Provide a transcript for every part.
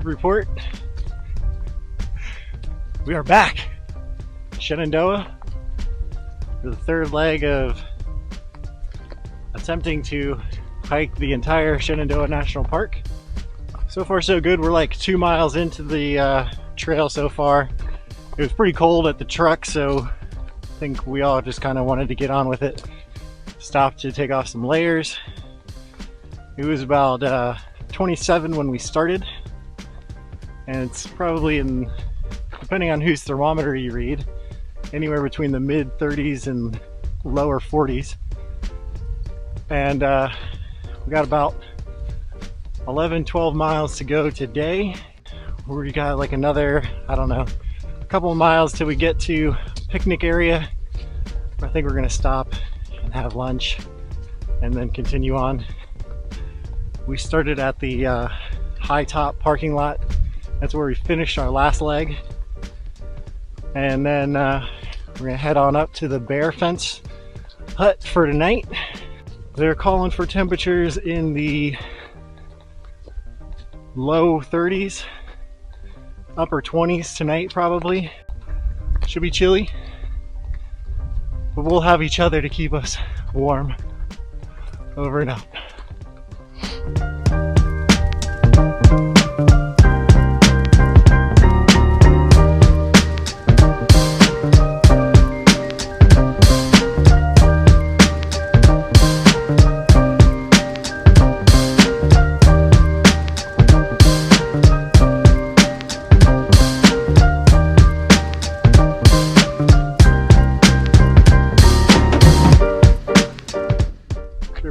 report. We are back. Shenandoah for the third leg of attempting to hike the entire Shenandoah National Park. So far so good. We're like 2 miles into the trail so far. It was pretty cold at the truck, so I think we all just kind of wanted to get on with it. Stopped to take off some layers. It was about 27 when we started, and it's probably in, depending on whose thermometer you read, anywhere between the mid 30s and lower 40s. And we got about 11-12 miles to go today. We got like another, I don't know, a couple of miles till we get to a picnic area. I think we're gonna stop and have lunch and then continue on. We started at the Hightop parking lot. That's where we finished our last leg. And then we're gonna head on up to the Bearfence hut for tonight. They're calling for temperatures in the low 30s, upper 20s tonight probably. Should be chilly, but we'll have each other to keep us warm over and out.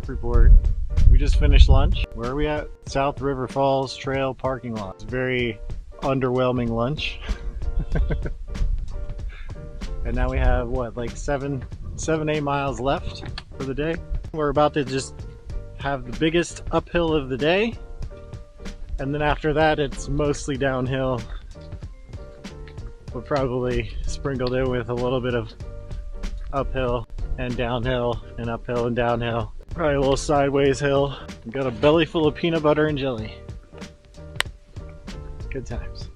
Report. We just finished lunch. Where are we at? South River Falls Trail parking lot. It's a very underwhelming lunch. And now we have what, like 7-8 miles left for the day. We're about to just have the biggest uphill of the day, and then after that it's mostly downhill, but probably sprinkled in with a little bit of uphill and downhill and uphill and downhill. Probably a little sideways hill. We've got a belly full of peanut butter and jelly. Good times.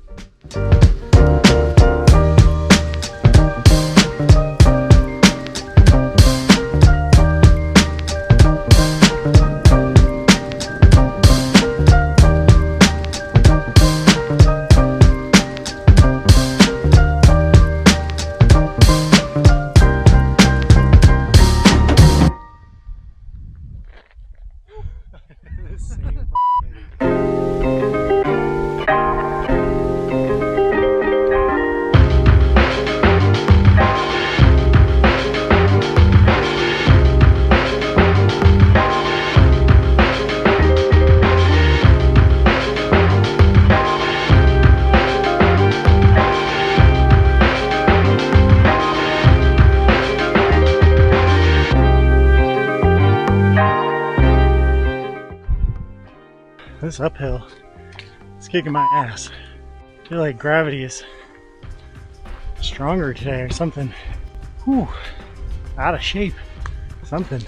This uphill is kicking my ass. I feel like gravity is stronger today or something. Whew, out of shape, something.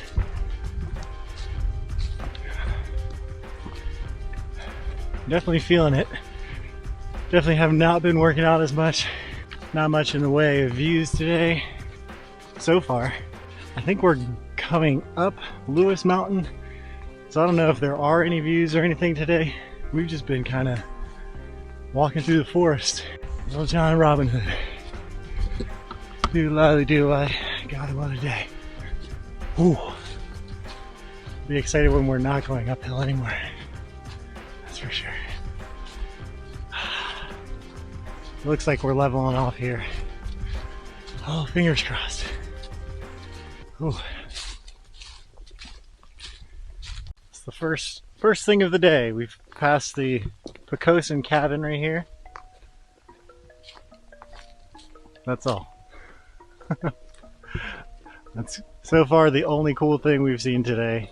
Definitely feeling it. Definitely have not been working out as much. Not much in the way of views today so far. I think we're coming up Lewis Mountain. So I don't know if there are any views or anything today. We've just been kind of walking through the forest. Little John Robin Hood. Do I God, what a day. Ooh. Be excited when we're not going uphill anymore. That's for sure. It looks like we're leveling off here. Oh, fingers crossed. Ooh. The first thing of the day. We've passed the Pocosin cabin right here. That's all. That's so far the only cool thing we've seen today,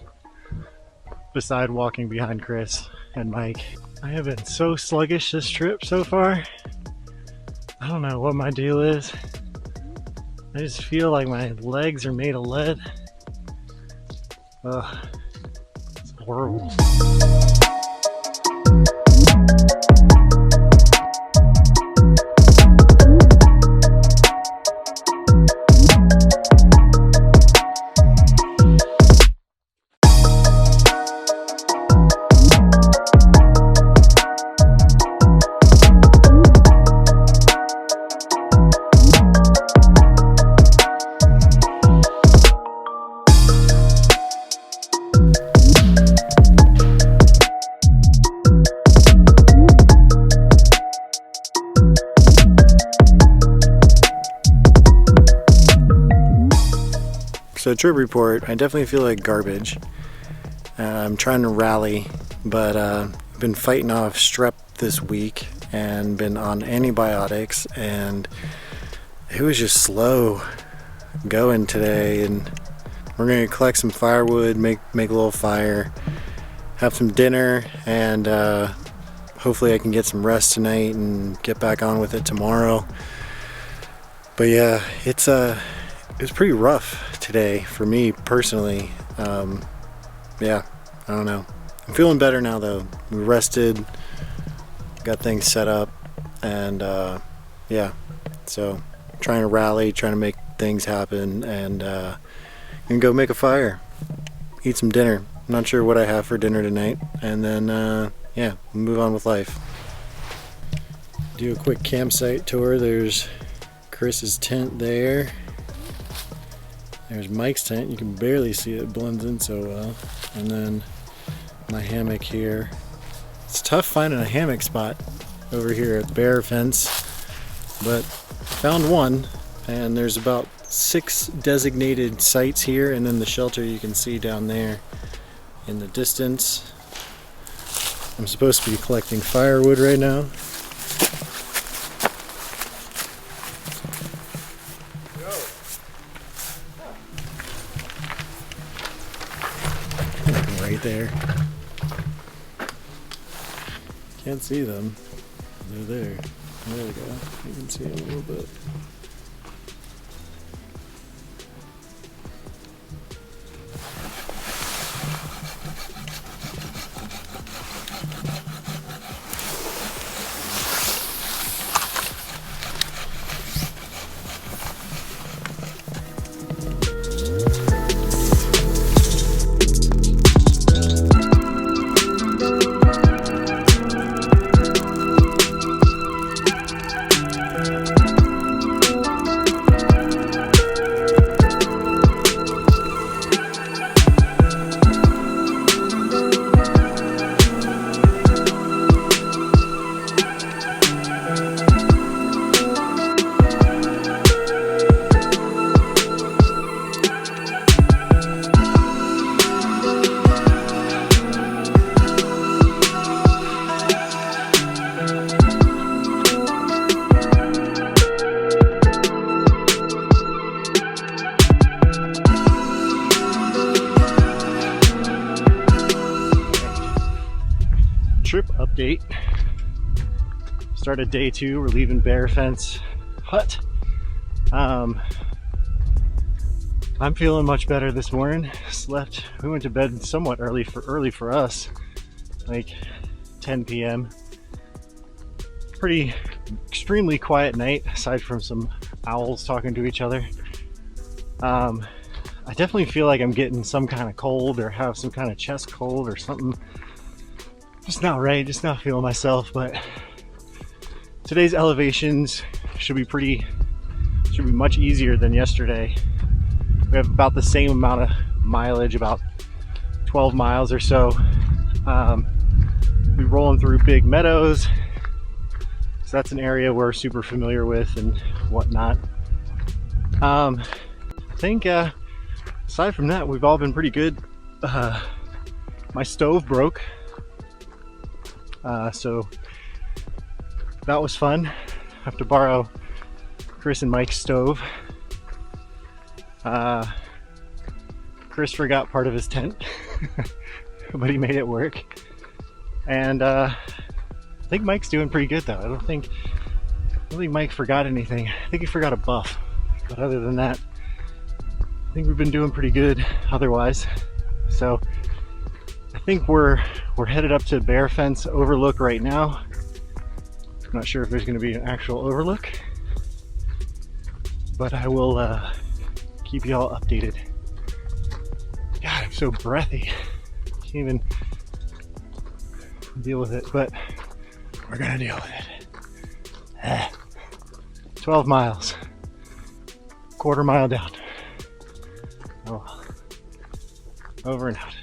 beside walking behind Chris and Mike. I have been so sluggish this trip so far. I don't know what my deal is. I just feel like my legs are made of lead. Ugh. Horrible. So trip report, I definitely feel like garbage. I'm trying to rally, but I've been fighting off strep this week and been on antibiotics, and it was just slow going today. And we're gonna collect some firewood, make a little fire, have some dinner, and hopefully I can get some rest tonight and get back on with it tomorrow. But yeah, it was pretty rough today for me personally. Yeah, I don't know. I'm feeling better now though. We rested, got things set up, and yeah, so trying to rally, trying to make things happen, and go make a fire, eat some dinner. I'm not sure what I have for dinner tonight, and then yeah, move on with life. Do a quick campsite tour. There's Chris's tent there. There's Mike's tent. You can barely see it, blends in so well. And then my hammock here. It's tough finding a hammock spot over here at Bearfence, but found one, and there's about 6 designated sites here, and then the shelter you can see down there in the distance. I'm supposed to be collecting firewood right now. Right there. Can't see them. They're there. There we go. You can see them a little bit. Trip update. Started day 2. We're leaving Bearfence Hut. I'm feeling much better this morning. Slept. We went to bed somewhat early for us, like 10 p.m. Pretty extremely quiet night, aside from some owls talking to each other. I definitely feel like I'm getting some kind of cold or have some kind of chest cold or something. Just not right, just not feeling myself, but today's elevations should be much easier than yesterday. We have about the same amount of mileage, about 12 miles or so. We're rolling through Big Meadows, so that's an area we're super familiar with and whatnot. I think aside from that, we've all been pretty good. My stove broke. So that was fun. I have to borrow Chris and Mike's stove. Chris forgot part of his tent, but he made it work. And I think Mike's doing pretty good though. I don't think Mike forgot anything. I think he forgot a buff, but other than that, I think we've been doing pretty good otherwise. So I think we're headed up to Bearfence Overlook right now. I'm not sure if there's going to be an actual overlook, but I will keep you all updated. God, I'm so breathy. Can't even deal with it, but we're gonna deal with it. 12 miles, quarter mile down. Oh, over and out.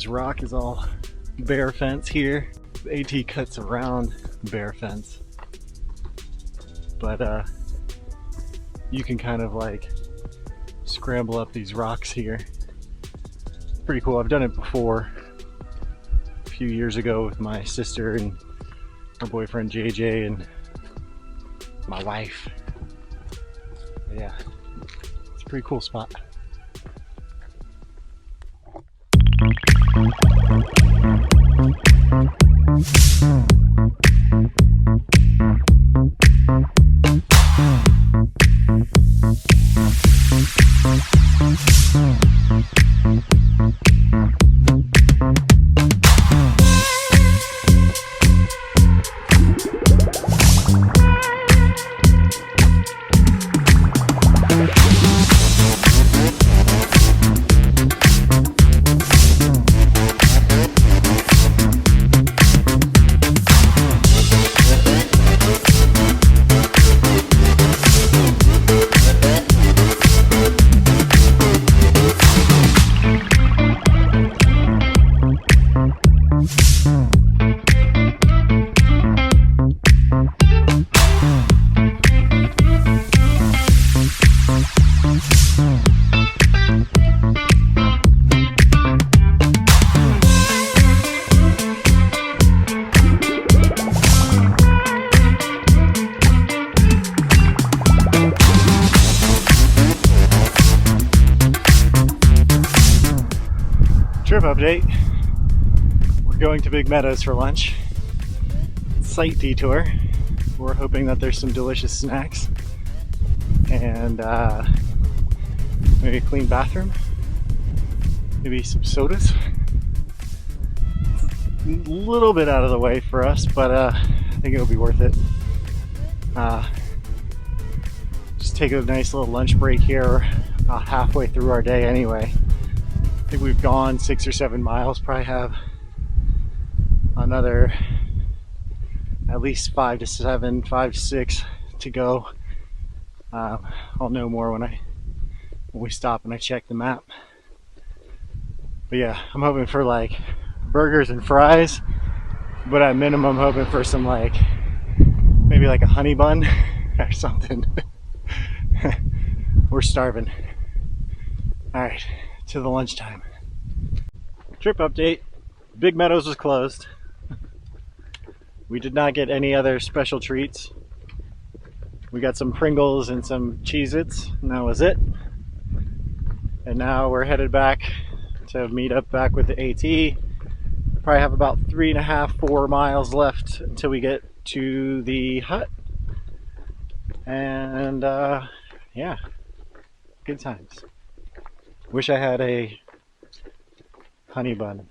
this rock is all Bearfence here. The AT cuts around Bearfence, but you can kind of like scramble up these rocks here. Pretty cool. I've done it before a few years ago with my sister and her boyfriend JJ and my wife. But yeah, it's a pretty cool spot. Trip update. We're going to Big Meadows for lunch. Site detour. We're hoping that there's some delicious snacks and maybe a clean bathroom, maybe some sodas. A little bit out of the way for us, but I think it'll be worth it. Just take a nice little lunch break here, about halfway through our day anyway. I think we've gone 6 or 7 miles, probably have another at least 5 to 7, 5 to 6 to go. I'll know more when we stop and I check the map. But yeah, I'm hoping for like burgers and fries, but at minimum hoping for some like maybe like a honey bun or something. We're starving. All right, to the lunchtime. Trip update. Big Meadows was closed. We did not get any other special treats. We got some Pringles and some Cheez-Its, and that was it. And now we're headed back to meet up back with the AT. Probably have about 3.5, 4 miles left until we get to the hut. And yeah, good times. Wish I had a honey bun.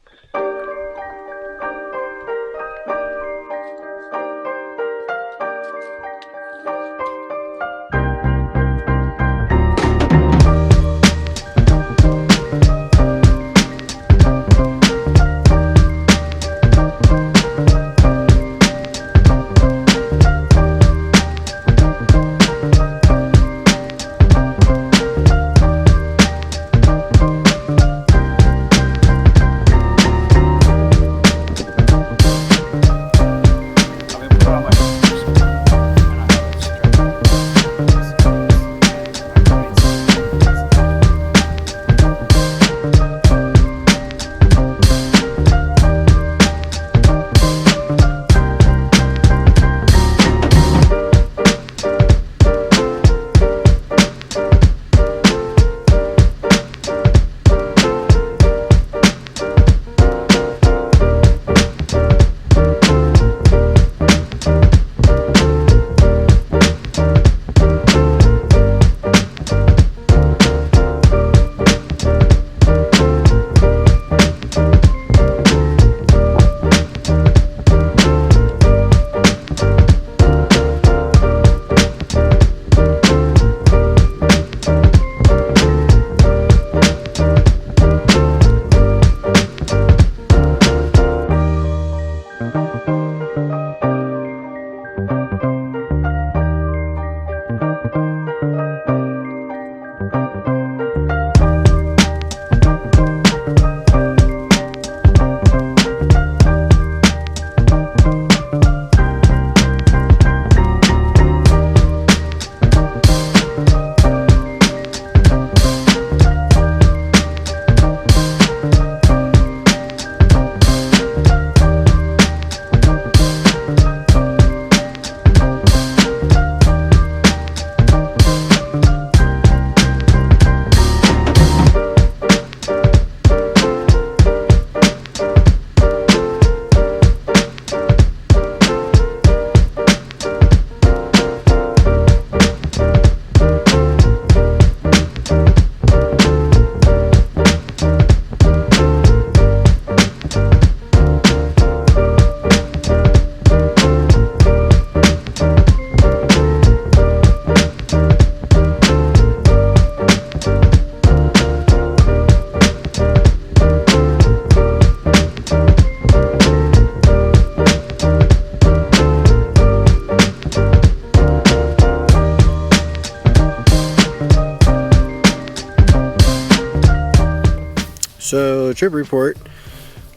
So, trip report.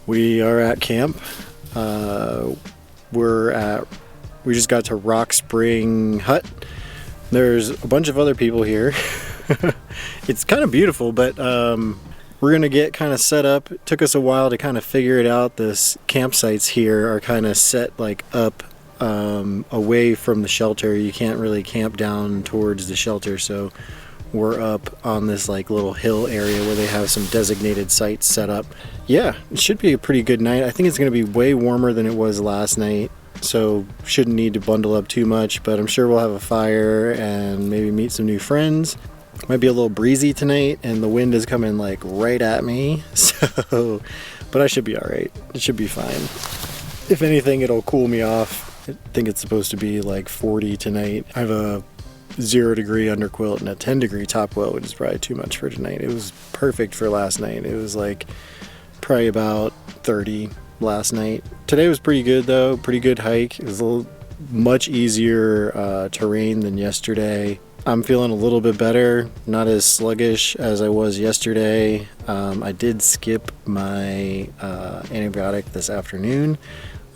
We are at camp. We just got to Rockspring Hut. There's a bunch of other people here. It's kind of beautiful, but we're gonna get kind of set up. It took us a while to kind of figure it out. This campsites here are kind of set like up away from the shelter. You can't really camp down towards the shelter, so we're up on this like little hill area where they have some designated sites set up. Yeah, it should be a pretty good night. I think it's gonna be way warmer than it was last night, so shouldn't need to bundle up too much, but I'm sure we'll have a fire and maybe meet some new friends. Might be a little breezy tonight and the wind is coming like right at me, so but I should be all right. It should be fine. If anything, it'll cool me off. I think it's supposed to be like 40 tonight. I have a 0-degree underquilt and a 10-degree top quilt, which is probably too much for tonight. It was perfect for last night. It was like probably about 30 last night. Today was pretty good though, pretty good hike. It was a little much easier terrain than yesterday. I'm feeling a little bit better, not as sluggish as I was yesterday. I did skip my antibiotic this afternoon.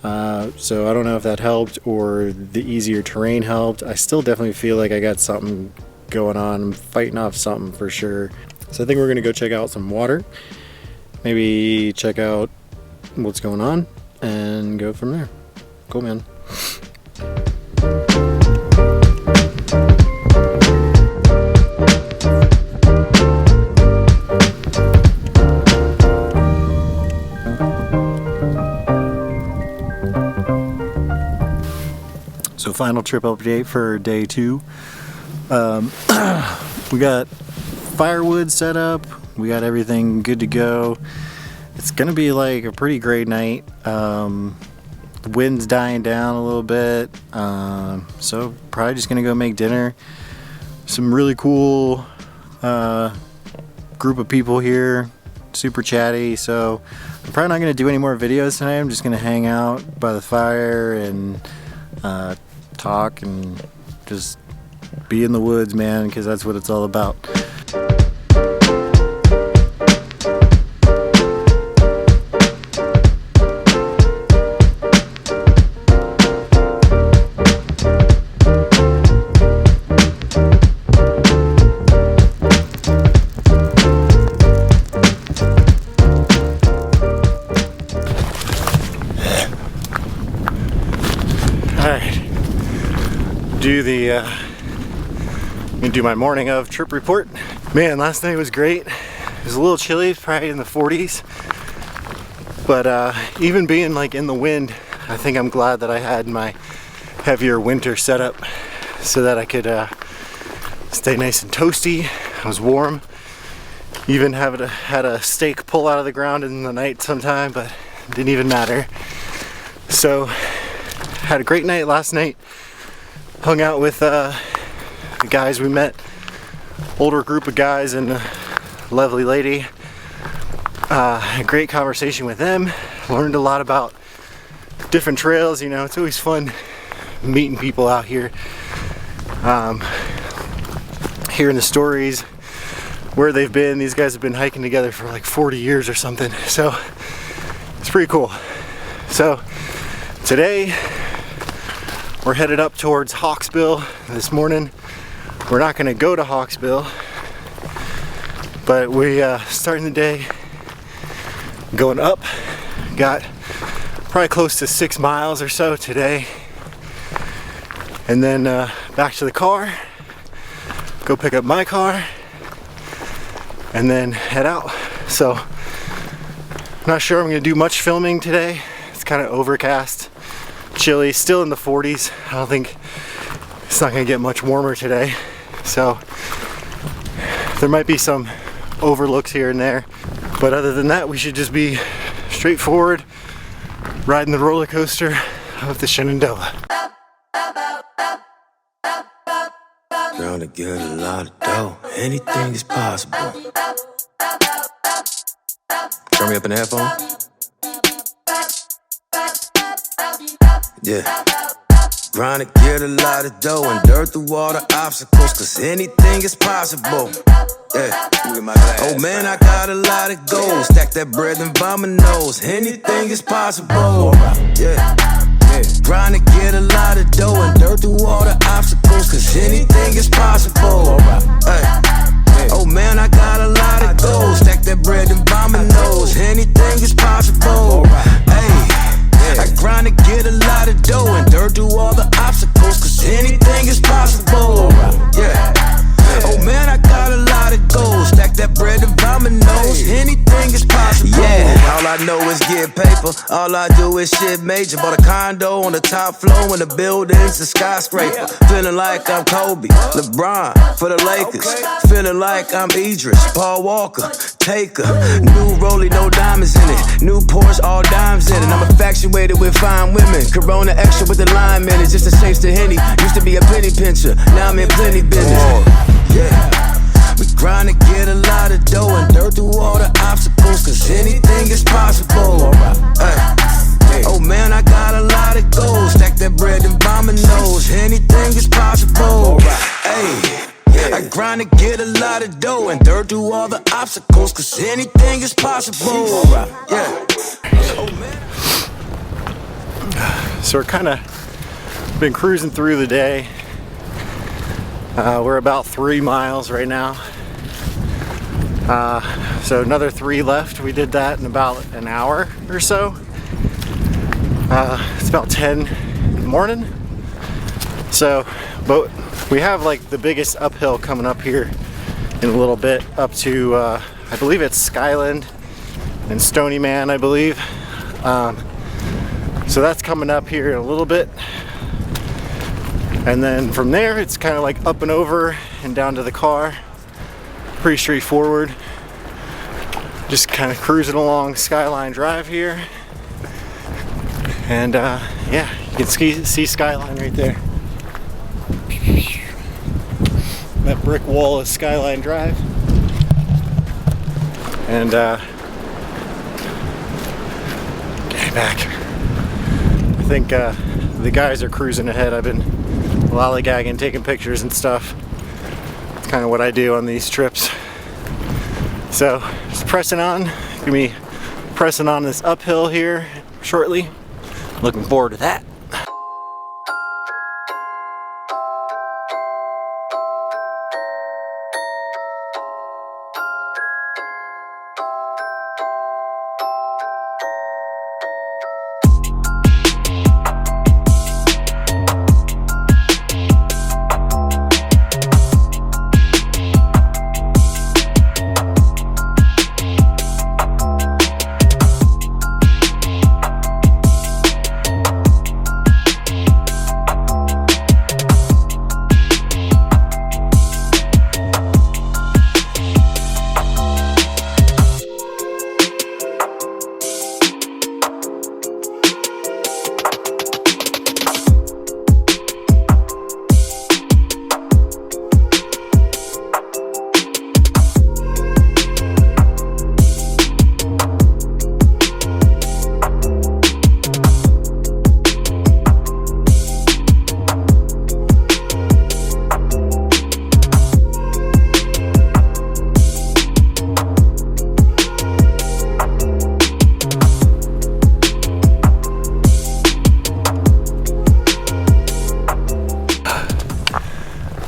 So I don't know if that helped or the easier terrain helped. I still definitely feel like I got something going on. I'm fighting off something for sure. So I think we're gonna go check out some water, maybe check out what's going on and go from there. Cool, man. So final trip update for day 2. We got firewood set up. We got everything good to go. It's gonna be like a pretty great night. The wind's dying down a little bit. So probably just gonna go make dinner. Some really cool group of people here. Super chatty. So I'm probably not gonna do any more videos tonight. I'm just gonna hang out by the fire and talk and just be in the woods, man, because that's what it's all about. Do my morning of trip report. Man, last night was great. It was a little chilly, probably in the 40s, but even being like in the wind, I think I'm glad that I had my heavier winter setup so that I could stay nice and toasty. I was warm. Even had a steak pull out of the ground in the night sometime, but it didn't even matter. So had a great night last night. Hung out with the guys we met, older group of guys and a lovely lady. A great conversation with them. Learned a lot about different trails. You know, it's always fun meeting people out here. Hearing the stories, where they've been. These guys have been hiking together for like 40 years or something. So it's pretty cool. So today we're headed up towards Hawksbill this morning. We're not gonna go to Hawksbill, but we starting the day going up. Got probably close to 6 miles or so today. And then back to the car, go pick up my car, and then head out. So I'm not sure I'm gonna do much filming today. It's kind of overcast, chilly, still in the 40s. I don't think it's not gonna get much warmer today. So there might be some overlooks here and there, but other than that, we should just be straightforward, riding the roller coaster of the Shenandoah. Girl, to get a lot of dough, anything is possible. Turn me up in the headphone. Yeah. grind to get a lot of dough and dirt through all the obstacles, cause anything is possible. Yeah. Oh man, I got a lot of goals. Stack that bread and by my nose. Anything is possible. Yeah. Grind to get a lot of dough and dirt through all the obstacles, cause anything is possible. Hey. Oh man, I got a lot of goals. Stack that bread and by my nose. Anything is possible. Hey. I grind to get a lot of dough and dirt through all the obstacles, cause anything is possible. Yeah. Oh man, I got a lot of goals. Stack that bread and by my nose. Anything is possible. Yeah, all I know is get paper. All I do is shit major. Bought a condo on the top floor and the building's a skyscraper. Feeling like I'm Kobe, LeBron for the Lakers. Feeling like I'm Idris, Paul Walker, Taker. New Rollie, no diamonds in it. New Porsche, all dimes in it. I'm infatuated with fine women. Corona extra with the lime in it. Just a chase to Henny. Used to be a penny pincher. Now I'm in plenty business. Yeah, we grind to get a lot of dough and dirt through all the obstacles, cause anything is possible. Oh man, I got a lot of goals. Stack that bread and by my nose. Anything is possible. Hey, I grind to get a lot of dough and dirt through all the obstacles, cause anything is possible. Yeah. So we're kind of been cruising through the day. We're about 3 miles right now. So another 3 left. We did that in about an hour or so. It's about 10 in the morning. So, but we have like the biggest uphill coming up here in a little bit, up to I believe it's Skyland and Stony Man, I believe. So that's coming up here in a little bit. And then from there, it's kind of like up and over and down to the car. Pretty straightforward. Just kind of cruising along Skyline Drive here. And yeah, you can see Skyline right there. That brick wall is Skyline Drive. And get back. I think the guys are cruising ahead. I've been lollygagging, taking pictures and stuff. It's kind of what I do on these trips. So just pressing on. Gonna be pressing on this uphill here shortly. Looking forward to that.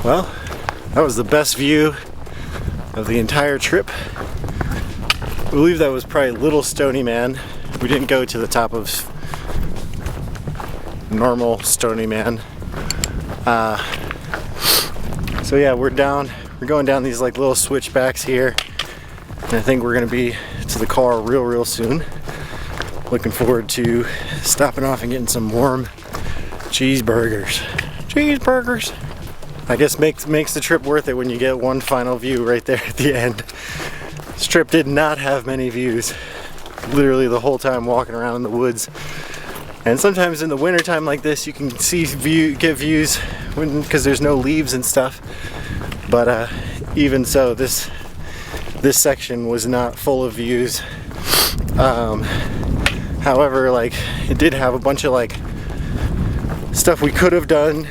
Well, that was the best view of the entire trip. I believe that was probably Little Stony Man. We didn't go to the top of normal Stony Man. So yeah, we're going down these like little switchbacks here. And I think we're gonna be to the car real soon. Looking forward to stopping off and getting some warm cheeseburgers. Cheeseburgers! I guess makes the trip worth it when you get one final view right there at the end. This trip did not have many views. Literally the whole time walking around in the woods. And sometimes in the winter time like this, you can get views because there's no leaves and stuff. But even so, this section was not full of views. However, like it did have a bunch of like stuff we could have done.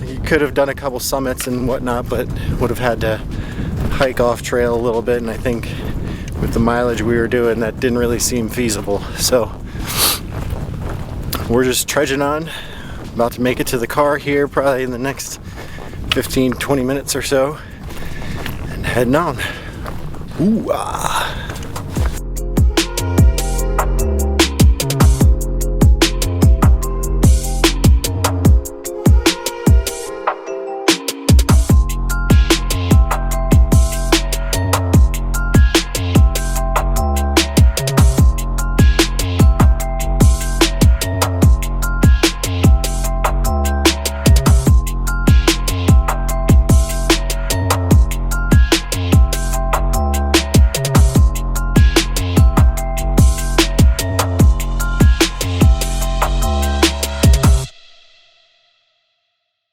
You could have done a couple summits and whatnot, but would have had to hike off trail a little bit, and I think with the mileage we were doing, that didn't really seem feasible. So we're just trudging on, about to make it to the car here probably in the next 15-20 minutes or so, and heading on. Ooh, ah.